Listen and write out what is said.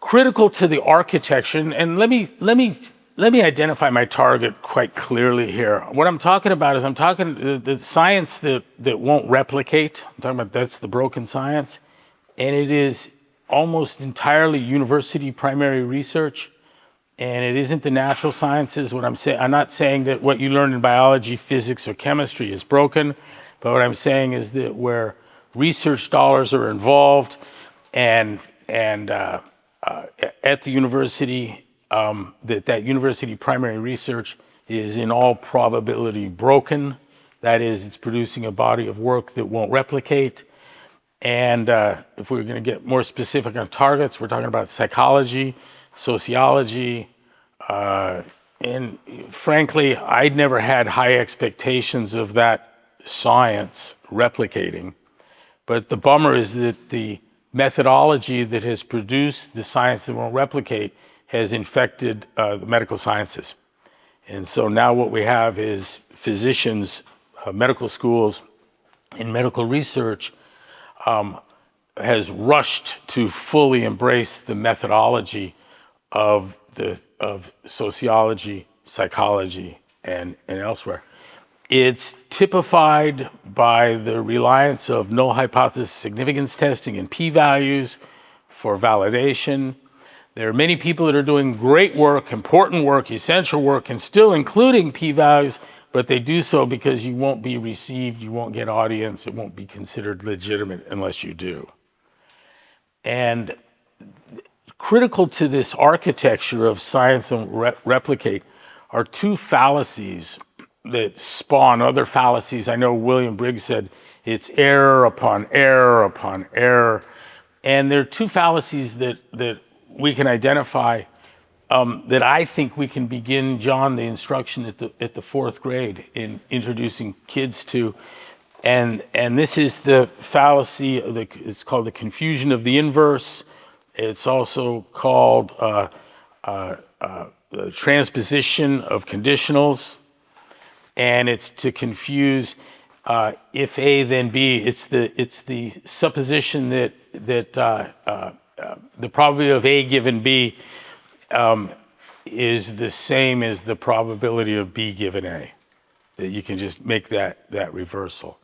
critical to the architecture, and let me identify my target quite clearly here. What I'm talking about is the science that won't replicate. I'm talking about that's the broken science, and it is almost entirely university primary research, and it isn't the natural sciences. What I'm saying, I'm not saying that what you learn in biology, physics, or chemistry is broken, but what I'm saying is that where research dollars are involved, and at the university, that university primary research is in all probability broken. That is, it's producing a body of work that won't replicate. And if we're going to get more specific on targets, we're talking about psychology, sociology, and frankly, I'd never had high expectations of that science replicating. But the bummer is that the methodology that has produced the science that won't replicate has infected the medical sciences. And so now what we have is physicians, medical schools, and medical research has rushed to fully embrace the methodology of sociology, psychology, and elsewhere. It's typified by the reliance of null hypothesis significance testing and p-values for validation. There are many people that are doing great work, important work, essential work, and still including p-values, but they do so because you won't be received, you won't get audience, it won't be considered legitimate unless you do. And critical to this architecture of science and replicate are two fallacies that spawn other fallacies. I know William Briggs said it's error upon error upon error. And there are two fallacies that we can identify that I think we can begin, John, the instruction at the fourth grade in introducing kids to. And this is the fallacy, it's called the confusion of the inverse. It's also called transposition of conditionals. And it's to confuse if A then B. It's the supposition that the probability of A given B is the same as the probability of B given A. That you can just make that reversal.